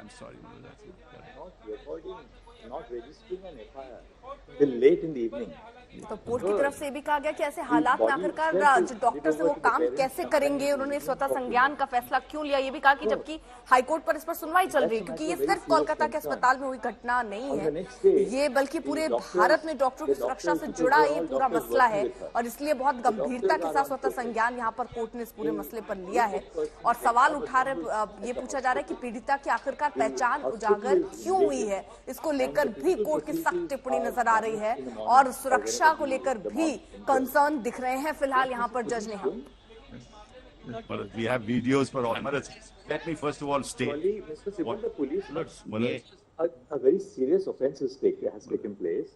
I'm sorry, that's not recording, not registering an FIR till late in the evening. तो court की तरफ से भी कहा गया कि ऐसे The हालात में body आखिरकार itself is जो handed डॉक्टर्स है over वो to the काम parents कैसे sometime करेंगे, in the उन्होंने evening स्वतः of the संज्ञान day. का फैसला क्यों लिया, ये भी कहा कि जबकि हाईकोर्ट पर इस पर सुनवाई चल रही है, क्योंकि ये सिर्फ कोलकाता के अस्पताल में हुई घटना नहीं On है, the next day, ये बल्कि the पूरे doctors, भारत में डॉक्टरों की the सुरक्षा doctors, से because जुड़ा they're ये all पूरा doctors मसला working है, with her. और इसलिए बहुत The गंभीरता doctors के are साथ on स्वतः protest. संज्ञान यहाँ पर कोर्ट ने इस पूरे The मसले पर लिया है। person और can सवाल have उठा assembled रहे, at ये the पूछा जा रहा है कि hospital. पीड़िता की आखिरकार The पहचान hospital उजागर is क्यों हुई invaded. है, इसको And लेकर the भी physical कोर्ट की सख्त facilities टिप्पणी are नजर आ रही damaged है, in the और morning सुरक्षा को whenever लेकर the भी morning injured. कंसर्न दिख रहे हैं फिलहाल यहाँ पर जज ने। Well, we have videos for all. Let me first of all state. Actually, Mr. Sibal, the police, Well, a very serious offence has taken place.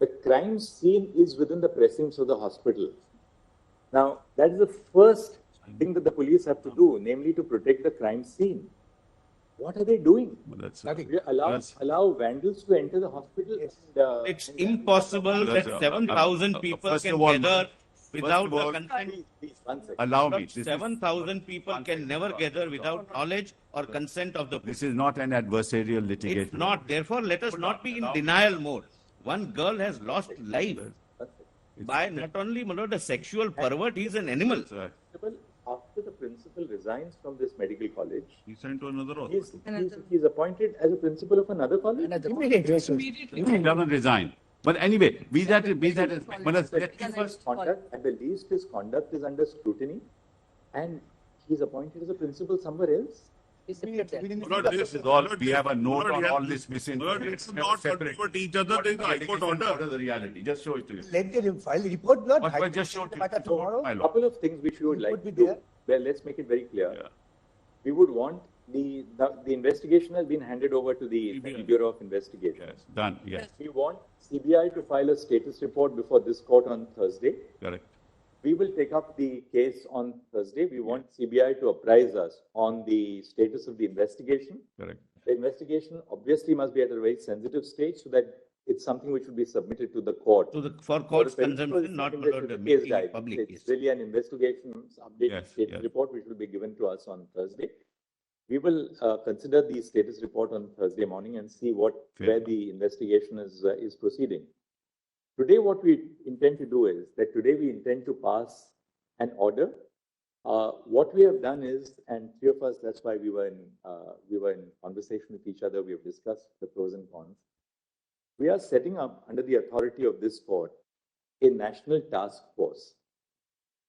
The crime scene is within the precincts of the hospital. Now, that is the first thing that the police have to do, namely to protect the crime scene. What are they doing? that's They allow vandals to enter the hospital. It's impossible that 7,000 people first can of all, gather without first of all, the consent. Please, 1 second. allow me. This is, 7,000 people can never gather without knowledge or consent of the this police. is not an adversarial It's litigation. not. Therefore, let us not be in denial mode. One girl has lost life by not only a sexual pervert, he's an animal. After the principal resigns from this medical college, He sent to another he's appointed as a principal of another college. He doesn't resign. But anyway, be that let me first. Conduct, at the least, his conduct is under scrutiny, and he's appointed as a principal somewhere else. This is all. We have a note on all this misinformation. Let's not contradict each other. There is a High Court order. What is the reality? Just show it to you. Let them file the report, not But just show it to you. tomorrow. My A lord. couple of things which we would like to be do. there. Well, let's make it very clear. Yeah. We would want the investigation has been handed over to the CBI. Bureau of Investigation. Yes, done. Yes, We want CBI to file a status report before this court on Thursday. correct. We will take up the case on Thursday. We want CBI to apprise us on the status of the investigation. Correct. The investigation obviously must be at a very sensitive stage so that it's something which will be submitted to the court. For court's For consumption, not investigation making case diary. it public. It's really an investigation update Yes, status yes. report which will be given to us on Thursday. We will consider the status report on Thursday morning and see where the investigation is proceeding. Today, what we intend to do is that today we intend to pass an order. What we have done is, and three of us, that's why we were in conversation with each other. We have discussed the pros and cons. We are setting up, under the authority of this court, a national task force.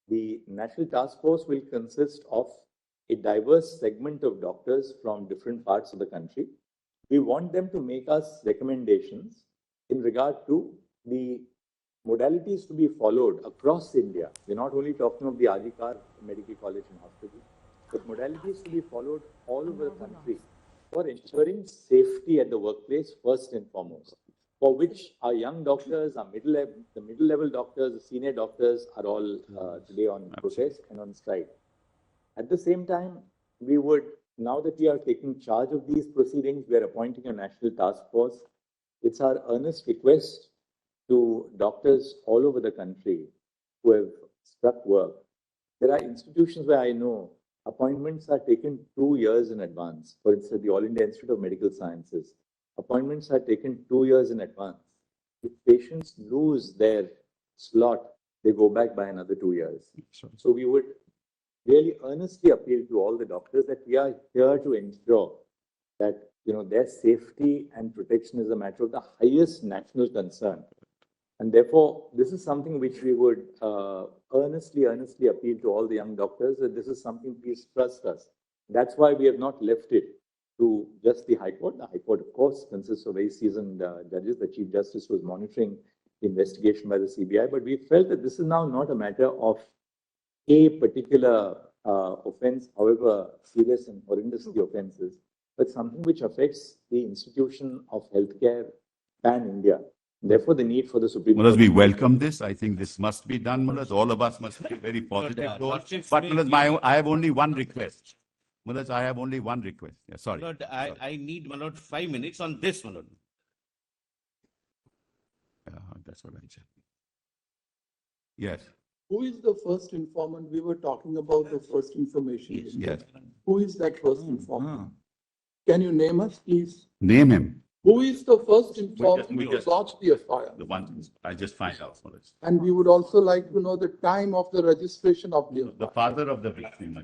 The national task force will consist of a diverse segment of doctors from different parts of the country. We want them to make us recommendations in regard to the modalities to be followed across India. We're not only talking of the Ajikar Medical College and Hospital, but modalities to be followed all over the country for ensuring safety at the workplace first and foremost, for which our young doctors, the middle-level doctors, the senior doctors are all today on protest and on strike. At the same time, we would, now that we are taking charge of these proceedings, we are appointing a national task force. It's our earnest request to doctors all over the country who have struck work. There are institutions where I know appointments are taken 2 years in advance. For instance, the All India Institute of Medical Sciences. Appointments are taken 2 years in advance. If patients lose their slot, they go back by another 2 years. So we would really earnestly appeal to all the doctors that we are here to ensure that their safety and protection is a matter of the highest national concern. And therefore, this is something which we would earnestly appeal to all the young doctors that this is something, please trust us. That's why we have not left it to just the High Court. The High Court, of course, consists of very seasoned judges. The Chief Justice was monitoring the investigation by the CBI, but we felt that this is now not a matter of a particular offense, however serious and horrendous the offense is, but something which affects the institution of healthcare pan-India. Therefore, the need for the Supreme Mullahs, Court. we welcome this. I think this must be done, Mullahs. All of us must be very positive. But Mullahs, I have only one request. Mullahs, I have only one request. Yeah, sorry. But I need 5 minutes on this one. That's what I said. Yes. Who is the first informant? We were talking about the first information. Yes. Who is that first informant? Can you name us, please? Name him. Who is the first informant we to just- launch the FIR? The one I just find out for us. And we would also like to know the time of the registration of the The FIR. father of the victim.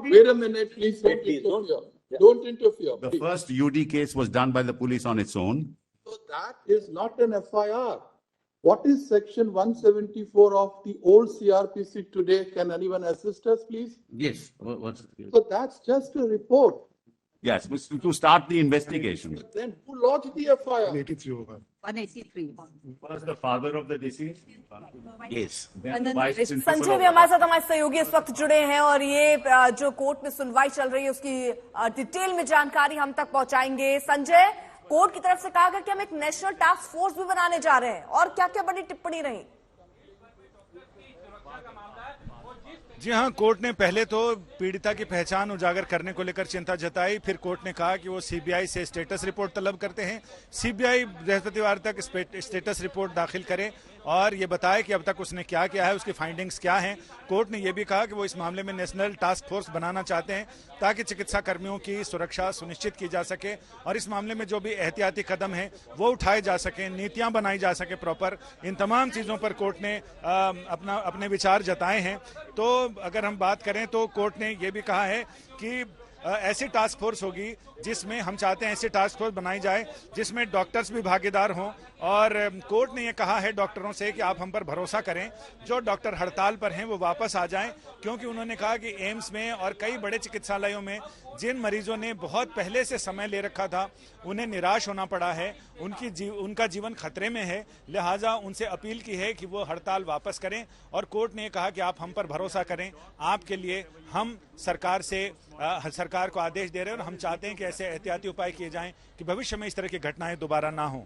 Wait a minute, please don't Please don't. interfere. Yeah. Don't interfere. The please. first UD case was done by the police on its own. So that is not an FIR. What is section 174 of the old CRPC today? Can anyone assist us, please? Yes. What's So that's just a report. Yes, to start the investigation. Then who lodged the FIR? 183. First, the father of the deceased. yes. Then the vice principal Sanjay of भी हमारे साथ हमारे सहयोगी इस वक्त जुड़े हैं और ये जो कोर्ट में सुनवाई चल रही है उसकी डिटेल में जानकारी हम तक पहुंचाएंगे। संजय, कोर्ट की तरफ से कहा गया कि हम एक नेशनल टास्क फोर्स भी बनाने जा रहे हैं और क्या क्या बड़ी टिप्पणी रही? जी हां, कोर्ट ने पहले तो पीड़िता की पहचान उजागर करने को लेकर चिंता जताई। फिर कोर्ट ने कहा कि वो सीबीआई से स्टेटस रिपोर्ट तलब करते हैं। सीबीआई बृहस्पतिवार तक स्टेटस रिपोर्ट दाखिल करे और ये बताए कि अब तक उसने क्या किया है, उसकी फाइंडिंग्स क्या हैं। कोर्ट ने यह भी कहा कि वो इस मामले में नेशनल टास्क फोर्स बनाना चाहते हैं ताकि चिकित्सा कर्मियों की सुरक्षा सुनिश्चित की जा सके और इस मामले में जो भी एहतियाती कदम हैं वो उठाए जा सके, नीतियां बनाई जा सके प्रॉपर। इन तमाम चीजों पर कोर्ट ने अपने विचार जताए हैं। तो अगर हम बात करें तो कोर्ट ने यह भी कहा है कि ऐसी टास्क फोर्स होगी जिसमें हम चाहते हैं ऐसी टास्क फोर्स बनाई जाए जिसमें डॉक्टर्स भी भागीदार हों और कोर्ट ने यह कहा है डॉक्टरों से कि आप हम पर भरोसा करें, जो डॉक्टर हड़ताल पर हैं वो वापस आ जाएं, क्योंकि उन्होंने कहा कि एम्स में और कई बड़े चिकित्सालयों में जिन मरीजों ने बहुत पहले से समय ले रखा था उन्हें निराश होना पड़ा है, उनका जीवन खतरे में है, लिहाजा उनसे अपील की है कि वो हड़ताल वापस करें। और कोर्ट ने कहा कि आप हम पर भरोसा करें, आपके लिए हम सरकार को आदेश दे रहे हैं और हम चाहते हैं कि ऐसे एहतियाती उपाय किए जाएं कि भविष्य में इस तरह की घटनाएं दोबारा ना हो।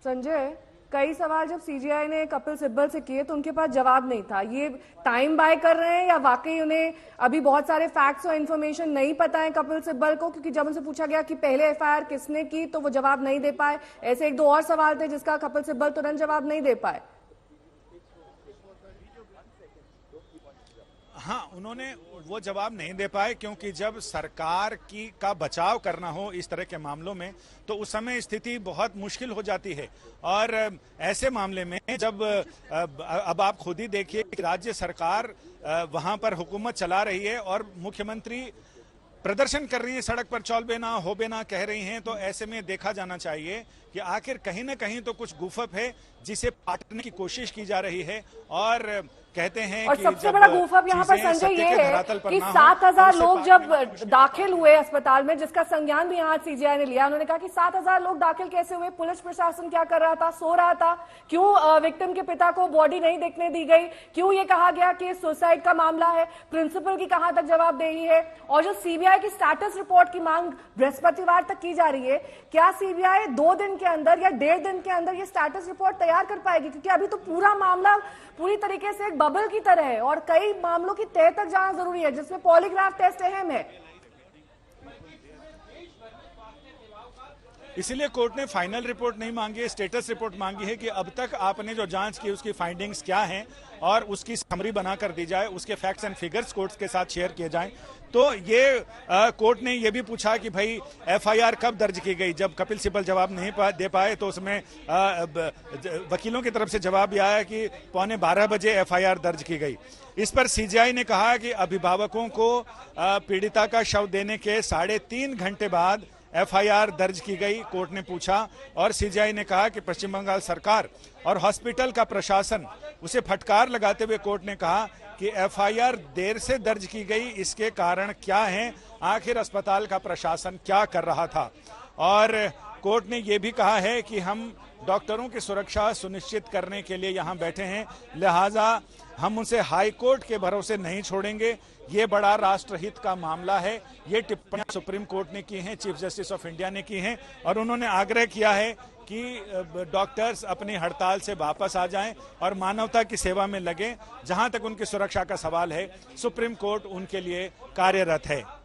संजय, कई सवाल जब सीजीआई ने कपिल सिब्बल से किए तो उनके पास जवाब नहीं था। ये टाइम बाय कर रहे हैं या वाकई उन्हें अभी बहुत सारे फैक्ट्स और इन्फॉर्मेशन नहीं पता है कपिल सिब्बल को? क्योंकि जब उनसे पूछा गया कि पहले एफआईआर किसने की तो वो जवाब नहीं दे पाए। ऐसे एक दो और सवाल थे जिसका कपिल सिब्बल तुरंत जवाब नहीं दे पाए। हाँ, उन्होंने वो जवाब नहीं दे पाए क्योंकि जब सरकार का बचाव करना हो इस तरह के मामलों में तो उस समय स्थिति बहुत मुश्किल हो जाती है। और ऐसे मामले में जब अब आप खुद ही देखिए कि राज्य सरकार वहां पर हुकूमत चला रही है और मुख्यमंत्री प्रदर्शन कर रही है, सड़क पर चौल बेना हो बेना कह रही हैं, तो ऐसे में देखा जाना चाहिए कि आखिर कहीं ना कहीं तो कुछ गुफअप है जिसे पाटने की कोशिश की जा रही है। और कहते हैं और कि सबसे बड़ा गुफअप यहाँ पर संजय ये है कि 7,000 लोग जब दाखिल हुए अस्पताल में, जिसका संज्ञान भी यहाँ सीजीआई ने लिया, उन्होंने कहा कि 7,000 लोग दाखिल कैसे हुए, पुलिस प्रशासन क्या कर रहा था, सो रहा था, क्यों विक्टिम के पिता को बॉडी नहीं देखने दी गई, क्यों ये कहा गया कि सुसाइड का मामला है, प्रिंसिपल की कहां तक जवाबदेही है। और जो सीबीआई की स्टेटस रिपोर्ट की मांग बृहस्पतिवार तक की जा रही है, क्या सीबीआई 2 दिन के अंदर या 1.5 दिन के अंदर ये स्टेटस रिपोर्ट तैयार कर पाएगी? क्योंकि अभी तो पूरा मामला पूरी तरीके से एक बबल की तरह है और कई मामलों की तह तक जाना जरूरी है, जिसमें पॉलीग्राफ टेस्ट अहम है। इसीलिए कोर्ट ने फाइनल रिपोर्ट नहीं मांगी है, स्टेटस रिपोर्ट मांगी है कि अब तक आपने जो जांच की उसकी फाइंडिंग्स क्या हैं और उसकी समरी बनाकर दी जाए, उसके फैक्ट्स एंड फिगर्स कोर्ट के साथ शेयर किए जाएं। तो ये कोर्ट ने ये भी पूछा कि भाई एफआईआर कब दर्ज की गई। जब कपिल सिब्बल जवाब नहीं दे पाए तो उसमें वकीलों की तरफ से जवाब भी आया कि 11:15 बजे एफआईआर दर्ज की गई। इस पर सीजीआई ने कहा कि अभिभावकों को पीड़िता का शव देने के 3.5 घंटे बाद एफआईआर दर्ज की गई, कोर्ट ने पूछा। और सीजीआई ने कहा कि पश्चिम बंगाल सरकार और हॉस्पिटल का प्रशासन, उसे फटकार लगाते हुए कोर्ट ने कहा कि एफआईआर देर से दर्ज की गई, इसके कारण क्या हैं, आखिर अस्पताल का प्रशासन क्या कर रहा था। और कोर्ट ने यह भी कहा है कि हम डॉक्टरों की सुरक्षा सुनिश्चित करने के लिए यहां बैठे हैं, लिहाजा हम उनसे हाई कोर्ट के भरोसे नहीं छोड़ेंगे। ये बड़ा राष्ट्रहित का मामला है। ये टिप्पणियां सुप्रीम कोर्ट ने की हैं, चीफ जस्टिस ऑफ इंडिया ने की हैं और उन्होंने आग्रह किया है कि डॉक्टर्स अपनी हड़ताल से वापस आ जाएं और मानवता की सेवा में लगें। जहां तक उनकी सुरक्षा का सवाल है, सुप्रीम कोर्ट उनके लिए कार्यरत है।